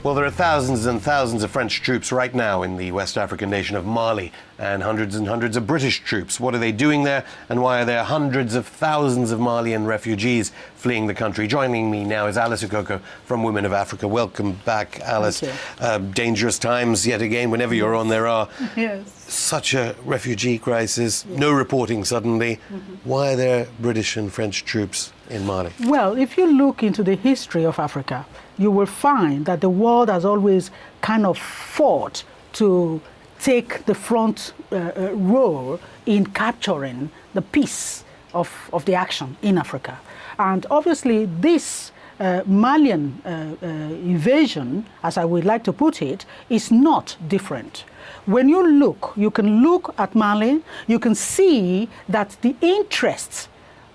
Well, there are thousands and thousands of French troops right now in the West African nation of Mali, and hundreds of British troops. What are they doing there, and why are there hundreds of thousands of Malian refugees fleeing the country? Joining me now is Alice Ukoko from Women of Africa. Welcome back, Alice. Dangerous times yet again. Whenever you're on, there are such a refugee crisis. No reporting suddenly. Why are there British and French troops in Mali? Well, if you look into the history of Africa, you will find that the world has always kind of fought to take the front role in capturing the peace of the action in Africa. And obviously this Malian invasion, as I would like to put it, is not different. When you look, you can look at Mali, you can see that the interests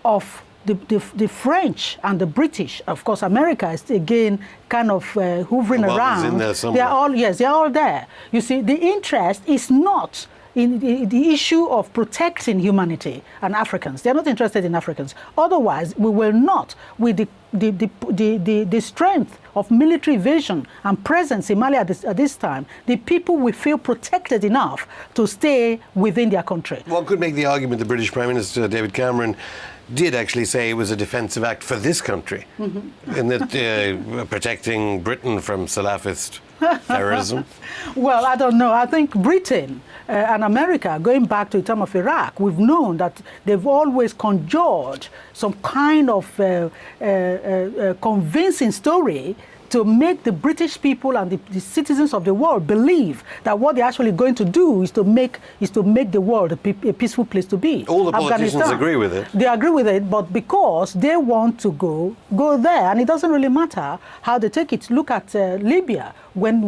of the French and the British, of course, America is again kind of hovering around. They are all, yes, they are all there. You see, the interest is not in the issue of protecting humanity and Africans. They're not interested in Africans. Otherwise, we will not, with the strength of military vision and presence in Mali at this time, the people will feel protected enough to stay within their country. One could make the argument the British Prime Minister David Cameron did actually say it was a defensive act for this country, in that protecting Britain from Salafist terrorism. Well, I don't know. I think Britain and America, going back to the time of Iraq, we've known that they've always conjured some kind of convincing story to make the British people and the citizens of the world believe that what they're actually going to do is to make the world a peaceful place to be. All the politicians agree with it. They agree with it, but because they want to go there, and it doesn't really matter how they take it. Look at Libya. When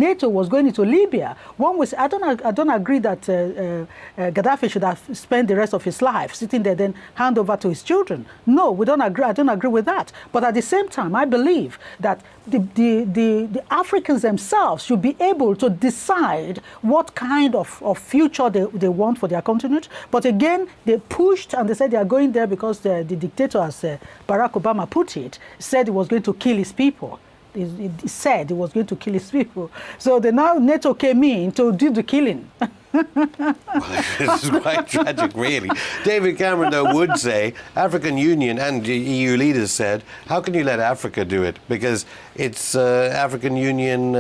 NATO was going into Libya, one was, I don't agree that Gaddafi should have spent the rest of his life sitting there, then hand over to his children. No, we don't agree. I don't agree with that. But at the same time, I believe that the Africans themselves should be able to decide what kind of future they want for their continent. But again, they pushed and they said they are going there because the dictator, as Barack Obama put it, said he was going to kill his people. He said he was going to kill his people. So now NATO came in to do the killing. Well, this is quite tragic, really. David Cameron, though, would say, African Union and EU leaders said, how can you let Africa do it? Because it's African Union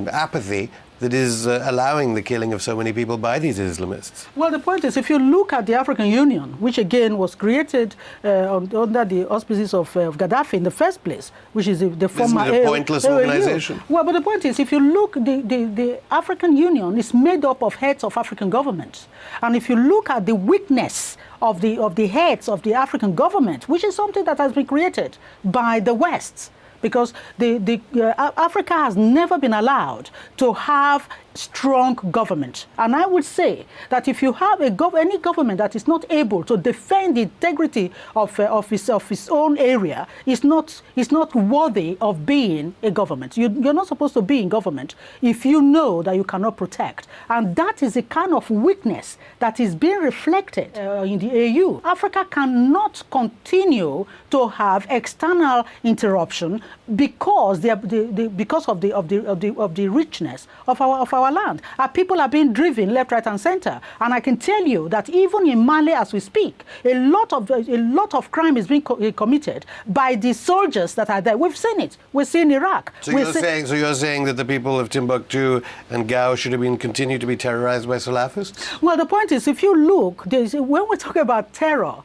apathy that is allowing the killing of so many people by these Islamists. Well, the point is, if you look at the African Union, which again was created under the auspices of Gaddafi in the first place, which is the former... Isn't it a pointless organization? Well, but the point is, if you look, the African Union is made up of heads of African governments. And if you look at the weakness of the heads of the African government, which is something that has been created by the West, because Africa has never been allowed to have strong government. And I would say that if you have any government that is not able to defend the integrity of its own area, is not worthy of being a government. You're not supposed to be in government if you know that you cannot protect. And that is the kind of weakness that is being reflected in the AU. Africa cannot continue to have external interruption because because of the richness of our land. Our people are being driven left, right, and center. And I can tell you that even in Mali, as we speak, a lot of crime is being committed by the soldiers that are there. We've seen it. We've seen Iraq. So you're saying that the people of Timbuktu and Gao should have continued to be terrorized by Salafists? Well, the point is, if you look, when we talk about terror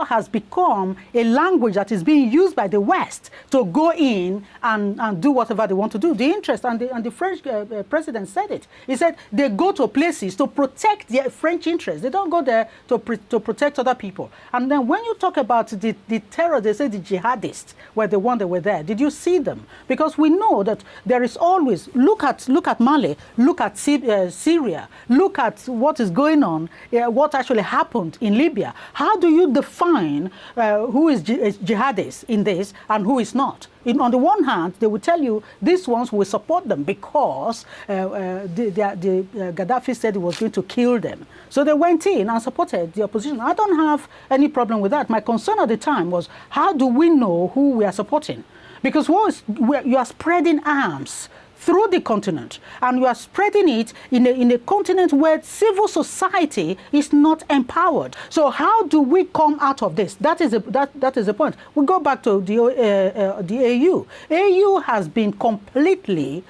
has become a language that is being used by the West to go in and do whatever they want to do. The interest, and the French president said it. He said they go to places to protect their French interests. They don't go there to protect other people. And then when you talk about the terror, they say the jihadists were the ones that were there. Did you see them? Because we know that there is always, look at Mali, look at Syria, look at what is going on, what actually happened in Libya. How do you define who is jihadist in this and who is not? On the one hand, they will tell you these ones will support them because Gaddafi said he was going to kill them. So they went in and supported the opposition. I don't have any problem with that. My concern at the time was, how do we know who we are supporting? Because you are spreading arms through the continent, and you are spreading it in a continent where civil society is not empowered. So how do we come out of this? That is the point. We go back to the AU. AU has been completely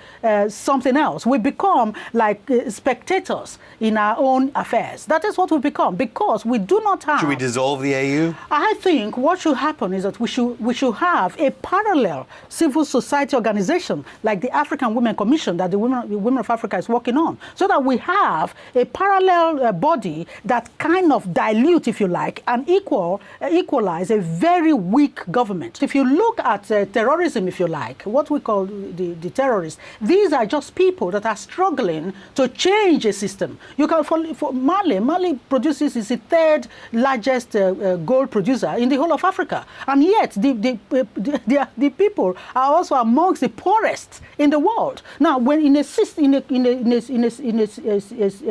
something else. We become like spectators in our own affairs. That is what we become, because we do not have... Should we dissolve the AU? I think what should happen is that we should have a parallel civil society organization like the African Women Commission that the Women of Africa is working on, so that we have a parallel body that kind of dilute, if you like, and equalize a very weak government. If you look at terrorism, if you like, what we call the terrorists, these are just people that are struggling to change a system. You can, for Mali produces is the third largest gold producer in the whole of Africa, and yet the people are also amongst the poorest in the world. Now, when in a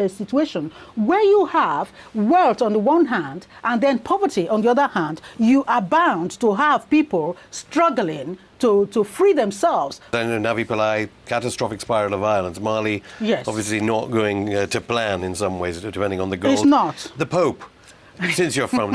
situation where you have wealth on the one hand and then poverty on the other hand, you are bound to have people struggling to free themselves. Then Navi Pillai, catastrophic spiral of violence. Mali, yes, obviously not going to plan in some ways, depending on the goals. It's not. The Pope, since you're from